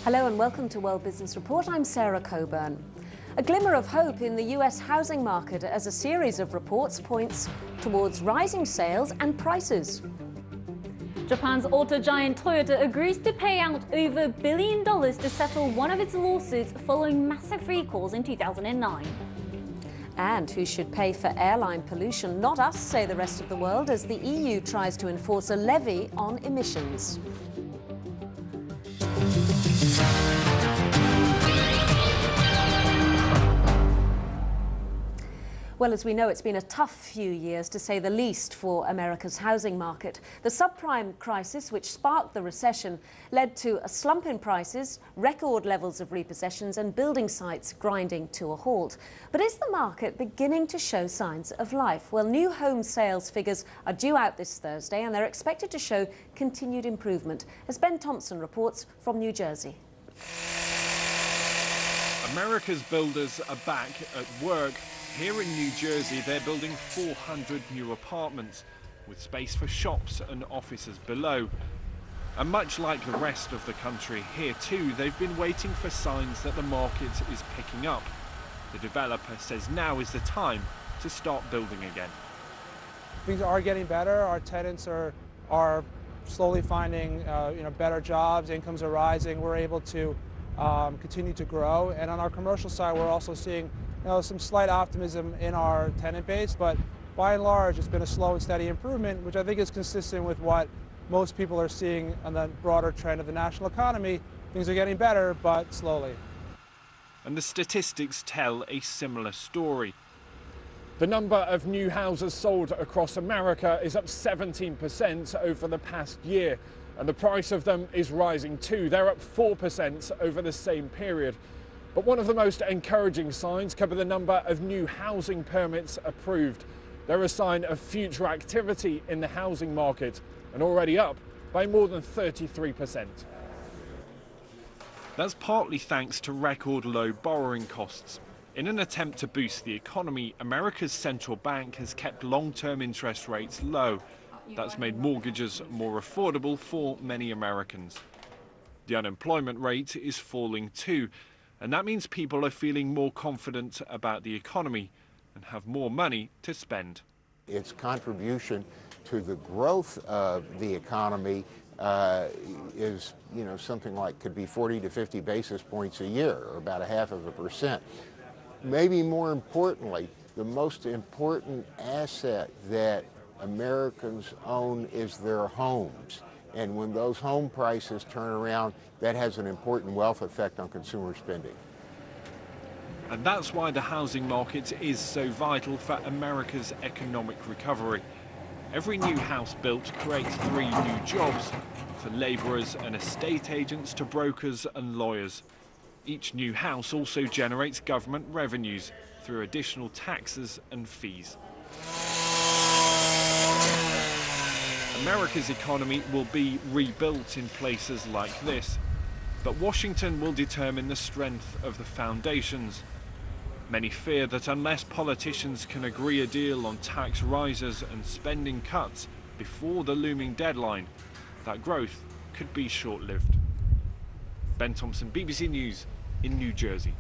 Hello and welcome to World Business Report. I'm Sara Coburn. A glimmer of hope in the US housing market as a series of reports points towards rising sales and prices. Japan's auto giant Toyota agrees to pay out over $1 billion to settle one of its lawsuits following massive recalls in 2009. And who should pay for airline pollution? Not us, say the rest of the world, as the EU tries to enforce a levy on emissions. Well, as we know, it's been a tough few years, to say the least, for America's housing market. The subprime crisis, which sparked the recession, led to a slump in prices, record levels of repossessions and building sites grinding to a halt. But is the market beginning to show signs of life? Well, new home sales figures are due out this Thursday and they're expected to show continued improvement, as Ben Thompson reports from New Jersey. America's builders are back at work. Here in New Jersey, they're building 400 new apartments, with space for shops and offices below. And much like the rest of the country, here too, they've been waiting for signs that the market is picking up. The developer says now is the time to start building again. Things are getting better. Our tenants are slowly finding better jobs, incomes are rising. We're able to continue to grow. And on our commercial side, we're also seeing some slight optimism in our tenant base, but by and large, it's been a slow and steady improvement, which I think is consistent with what most people are seeing on the broader trend of the national economy. Things are getting better, but slowly. And the statistics tell a similar story. The number of new houses sold across America is up 17% over the past year, and the price of them is rising too. They're up 4% over the same period. But one of the most encouraging signs cover the number of new housing permits approved. They're a sign of future activity in the housing market, and already up by more than 33%. That's partly thanks to record low borrowing costs. In an attempt to boost the economy, America's central bank has kept long-term interest rates low. That's made mortgages more affordable for many Americans. The unemployment rate is falling too. And that means people are feeling more confident about the economy and have more money to spend. Its contribution to the growth of the economy is, something like could be 40 to 50 basis points a year, or about 0.5%. Maybe more importantly, the most important asset that Americans own is their homes. And when those home prices turn around, that has an important wealth effect on consumer spending. And that's why the housing market is so vital for America's economic recovery. Every new house built creates 3 new jobs, from labourers and estate agents to brokers and lawyers. Each new house also generates government revenues through additional taxes and fees. America's economy will be rebuilt in places like this, but Washington will determine the strength of the foundations. Many fear that unless politicians can agree a deal on tax rises and spending cuts before the looming deadline, that growth could be short-lived. Ben Thompson, BBC News in New Jersey.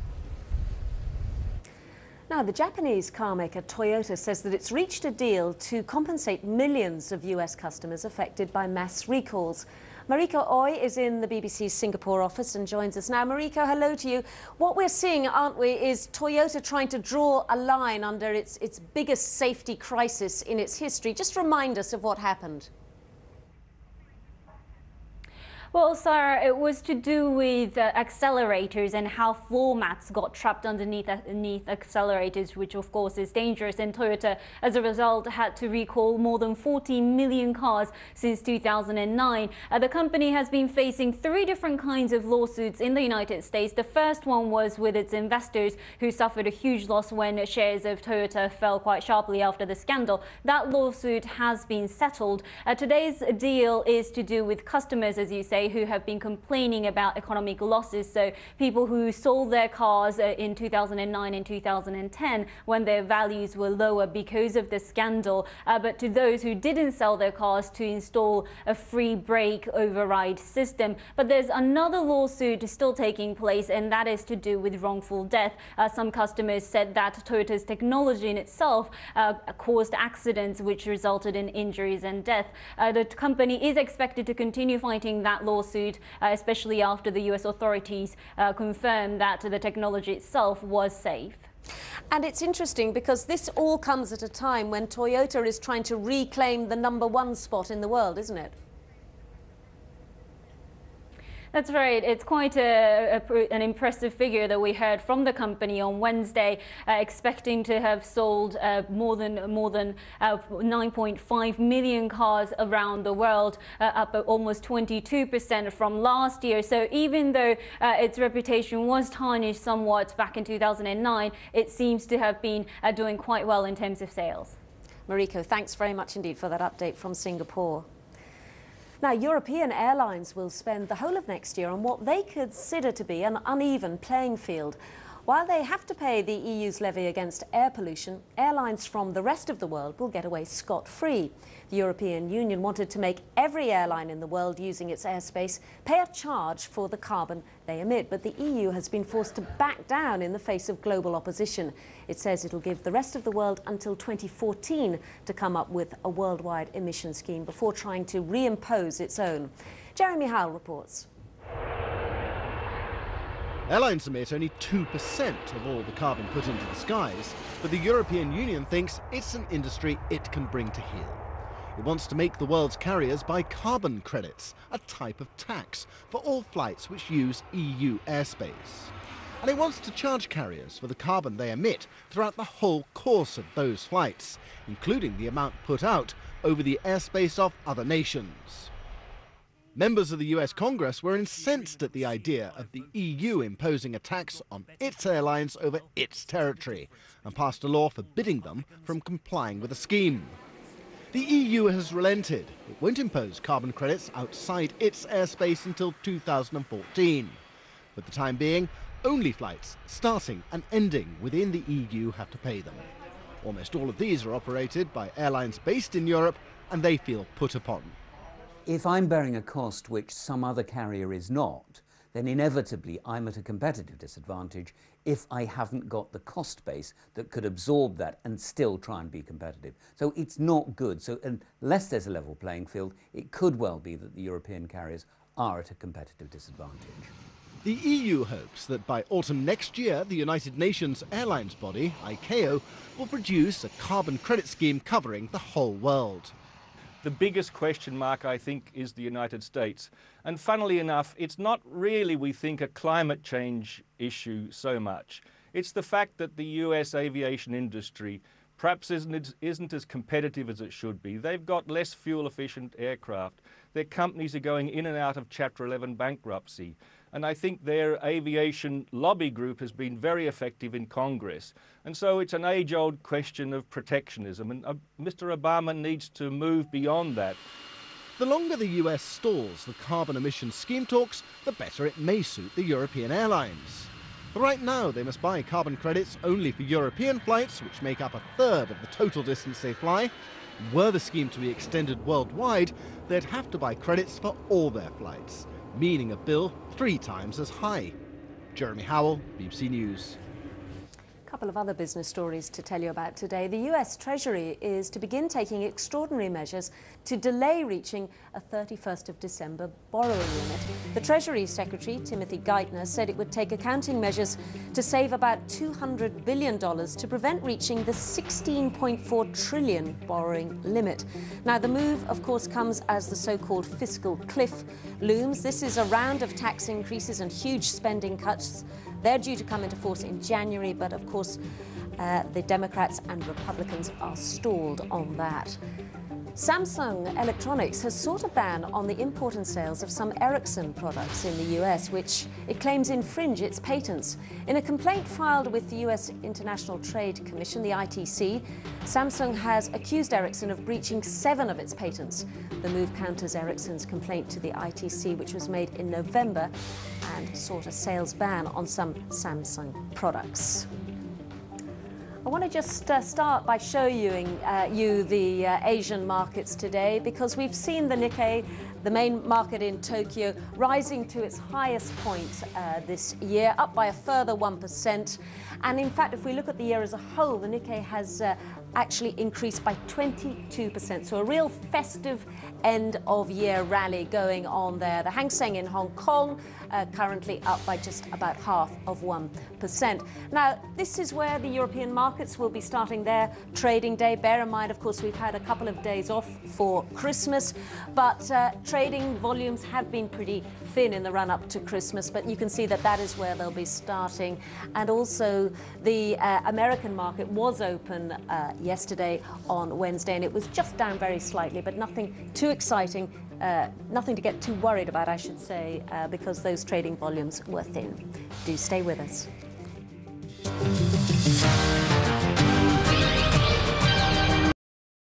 Now, the Japanese car maker Toyota says that it's reached a deal to compensate millions of US customers affected by mass recalls. Mariko Oi is in the BBC's Singapore office and joins us now. Mariko, hello to you. What we're seeing, aren't we, is Toyota trying to draw a line under its biggest safety crisis in its history. Just remind us of what happened. Well, Sarah, it was to do with accelerators and how floor mats got trapped underneath accelerators, which of course is dangerous. And Toyota, as a result, had to recall more than 40 million cars since 2009. The company has been facing 3 different kinds of lawsuits in the United States. The first one was with its investors, who suffered a huge loss when shares of Toyota fell quite sharply after the scandal. That lawsuit has been settled. Today's deal is to do with customers, as you say, survey who have been complaining about economic losses. So people who sold their cars in 2009 and 2010 when their values were lower because of the scandal. But to those who didn't sell their cars, to install a free brake override system. But there's another lawsuit still taking place, and that is to do with wrongful death. Some customers said that Toyota's technology in itself caused accidents which resulted in injuries and death. The company is expected to continue fighting that lawsuit, especially after the US authorities confirmed that the technology itself was safe. And it's interesting because this all comes at a time when Toyota is trying to reclaim the #1 spot in the world, isn't it? That's right. It's quite an impressive figure that we heard from the company on Wednesday, expecting to have sold more than 9.5 million cars around the world, up almost 22% from last year. So even though its reputation was tarnished somewhat back in 2009, it seems to have been doing quite well in terms of sales. Mariko, thanks very much indeed for that update from Singapore. Now, European airlines will spend the whole of next year on what they consider to be an uneven playing field. While they have to pay the EU's levy against air pollution, airlines from the rest of the world will get away scot-free. The European Union wanted to make every airline in the world using its airspace pay a charge for the carbon they emit, but the EU has been forced to back down in the face of global opposition. It says it'll give the rest of the world until 2014 to come up with a worldwide emission scheme before trying to reimpose its own. Jeremy Howell reports. Airlines emit only 2% of all the carbon put into the skies, but the European Union thinks it's an industry it can bring to heel. It wants to make the world's carriers buy carbon credits, a type of tax, for all flights which use EU airspace. And it wants to charge carriers for the carbon they emit throughout the whole course of those flights, including the amount put out over the airspace of other nations. Members of the US Congress were incensed at the idea of the EU imposing a tax on its airlines over its territory and passed a law forbidding them from complying with the scheme. The EU has relented. It won't impose carbon credits outside its airspace until 2014. For the time being, only flights starting and ending within the EU have to pay them. Almost all of these are operated by airlines based in Europe, and they feel put upon. If I'm bearing a cost which some other carrier is not, then inevitably I'm at a competitive disadvantage if I haven't got the cost base that could absorb that and still try and be competitive. So it's not good. So unless there's a level playing field, it could well be that the European carriers are at a competitive disadvantage. The EU hopes that by autumn next year, the United Nations airlines body, ICAO, will produce a carbon credit scheme covering the whole world. The biggest question mark, I think, is the United States. And funnily enough, it's not really, we think, a climate change issue so much. It's the fact that the US aviation industry perhaps isn't as competitive as it should be. They've got less fuel-efficient aircraft. Their companies are going in and out of Chapter 11 bankruptcy. And I think their aviation lobby group has been very effective in Congress. And so it's an age-old question of protectionism, and Mr. Obama needs to move beyond that. The longer the US stalls the carbon emissions scheme talks, the better it may suit the European airlines. But right now they must buy carbon credits only for European flights, which make up a third of the total distance they fly. Were the scheme to be extended worldwide, they'd have to buy credits for all their flights, meaning a bill 3 times as high. Jeremy Howell, BBC News. A couple of other business stories to tell you about today. The US Treasury is to begin taking extraordinary measures to delay reaching a 31st of December borrowing limit. The Treasury Secretary, Timothy Geithner, said it would take accounting measures to save about $200 billion to prevent reaching the $16.4 trillion borrowing limit. Now, the move, of course, comes as the so-called fiscal cliff looms. This is a round of tax increases and huge spending cuts. They're due to come into force in January, but of course the Democrats and Republicans are stalled on that. Samsung Electronics has sought a ban on the import and sales of some Ericsson products in the US, which it claims infringe its patents. In a complaint filed with the US International Trade Commission, the ITC, Samsung has accused Ericsson of breaching 7 of its patents. The move counters Ericsson's complaint to the ITC, which was made in November, and sought a sales ban on some Samsung products. I want to just start by showing you the Asian markets today, because we've seen the Nikkei, the main market in Tokyo, rising to its highest point this year, up by a further 1%. And in fact, if we look at the year as a whole, the Nikkei has actually increased by 22%. So a real festive end of year rally going on there. The Hang Seng in Hong Kong currently up by just about 0.5%. Now, this is where the European markets will be starting their trading day. Bear in mind, of course, we've had a couple of days off for Christmas, but trading volumes have been pretty thin in the run-up to Christmas, but you can see that that is where they'll be starting. And also the American market was open yesterday on Wednesday, and it was just down very slightly, but nothing too exciting, nothing to get too worried about, I should say, because those trading volumes were thin. Do stay with us.